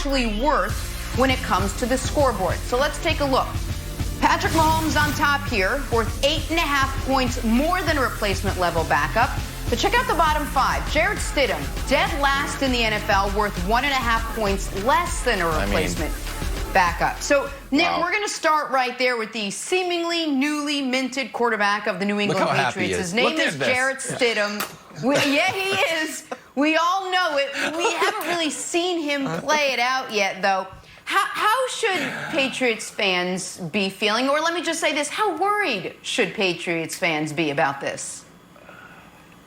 actually worth when it comes to the scoreboard. So let's take a look. Patrick Mahomes on top here, worth 8.5 points more than a replacement level backup. But check out the bottom 5. Jarrett Stidham, dead last in the NFL, worth 1.5 points less than a replacement backup. So, Nick, we're going to start right there with the seemingly newly minted quarterback of the New England Patriots. His name is Jarrett Stidham. Yeah, he is. We all know it. We haven't really seen him play it out yet, though. How should Patriots fans be feeling? Or let me just say this, how worried should Patriots fans be about this?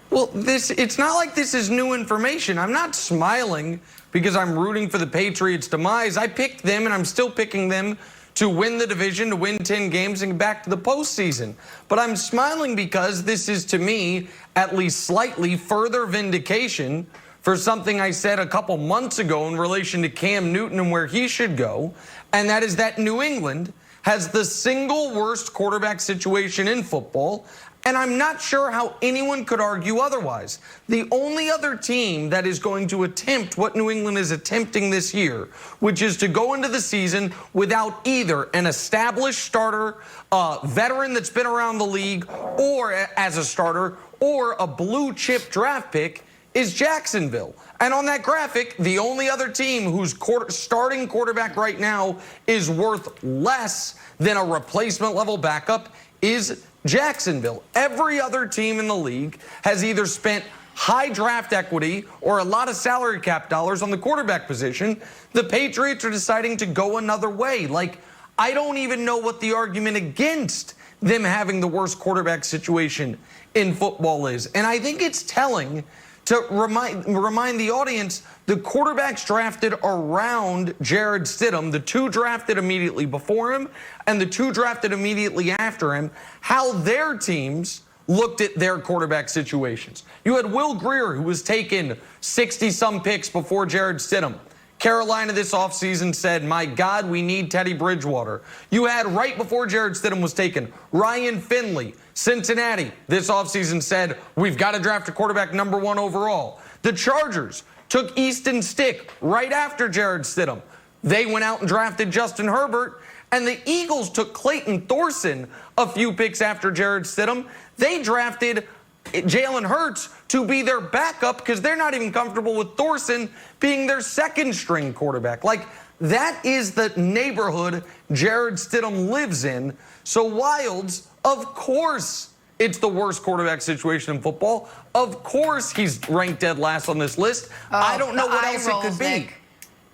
Well, it's not like this is new information. I'm not smiling because I'm rooting for the Patriots' demise. I picked them, and I'm still picking them to win the division, to win 10 games, and get back to the postseason. But I'm smiling because this is, to me, at least slightly further vindication for something I said a couple months ago in relation to Cam Newton and where he should go, and that is that New England has the single worst quarterback situation in football, and I'm not sure how anyone could argue otherwise. The only other team that is going to attempt what New England is attempting this year, which is to go into the season without either an established starter, a veteran that's been around the league, or as a starter, or a blue chip draft pick, is Jacksonville. And on that graphic, the only other team whose starting quarterback right now is worth less than a replacement level backup is Jacksonville. Every other team in the league has either spent high draft equity or a lot of salary cap dollars on the quarterback position. The Patriots are deciding to go another way. Like, I don't even know what the argument against them having the worst quarterback situation in football is. And I think it's telling to remind the audience, the quarterbacks drafted around Jarrett Stidham, the 2 drafted immediately before him and the 2 drafted immediately after him, how their teams looked at their quarterback situations. You had Will Grier, who was taken 60-some picks before Jarrett Stidham. Carolina this offseason said, my God, we need Teddy Bridgewater. You had, right before Jarrett Stidham was taken, Ryan Finley. Cincinnati this offseason said, we've got to draft a quarterback #1 overall. The Chargers took Easton Stick right after Jarrett Stidham. They went out and drafted Justin Herbert. And the Eagles took Clayton Thorson a few picks after Jarrett Stidham. They drafted Jalen Hurts to be their backup because they're not even comfortable with Thorson being their second-string quarterback. Like, that is the neighborhood Jarrett Stidham lives in. So Wilds, of course, it's the worst quarterback situation in football. Of course he's ranked dead last on this list. I don't know what else it could be. Nick.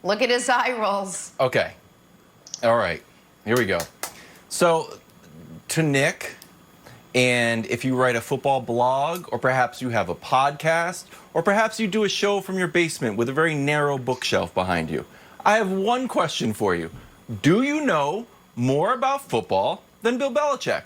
Look at his eye rolls. Okay. All right. Here we go. So, to Nick, and if you write a football blog, or perhaps you have a podcast, or perhaps you do a show from your basement with a very narrow bookshelf behind you, I have one question for you. Do you know more about football than Bill Belichick?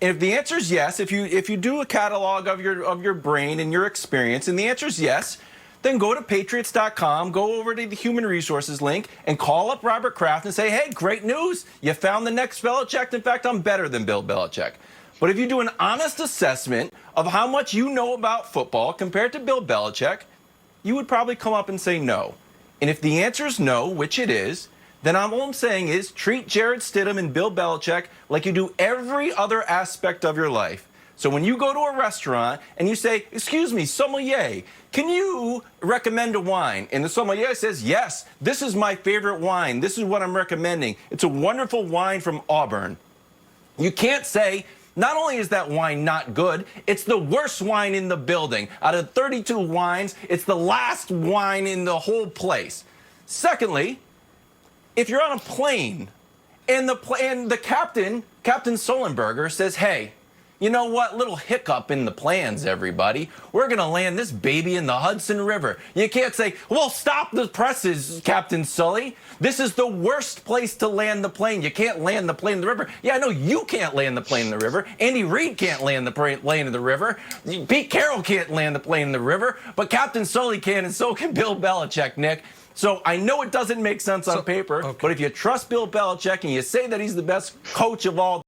And if the answer is yes, if you do a catalog of your brain and your experience, and the answer is yes, then go to Patriots.com, go over to the Human Resources link, and call up Robert Kraft and say, hey, great news. You found the next Belichick. In fact, I'm better than Bill Belichick. But if you do an honest assessment of how much you know about football compared to Bill Belichick, you would probably come up and say no. And if the answer is no, which it is, then all I'm saying is treat Jarrett Stidham and Bill Belichick like you do every other aspect of your life. So when you go to a restaurant and you say, excuse me, sommelier, can you recommend a wine? And the sommelier says, yes, this is my favorite wine. This is what I'm recommending. It's a wonderful wine from Auburn. You can't say, not only is that wine not good, it's the worst wine in the building. Out of 32 wines, it's the last wine in the whole place. Secondly, if you're on a plane and the captain Sullenberger says, hey, you know what? Little hiccup in the plans, everybody. We're going to land this baby in the Hudson River. You can't say, well, stop the presses, Captain Sully. This is the worst place to land the plane. You can't land the plane in the river. Yeah, I know you can't land the plane in the river. Andy Reid can't land the plane in the river. Pete Carroll can't land the plane in the river. But Captain Sully can, and so can Bill Belichick, Nick. So I know it doesn't make sense on paper, but if you trust Bill Belichick and you say that he's the best coach of all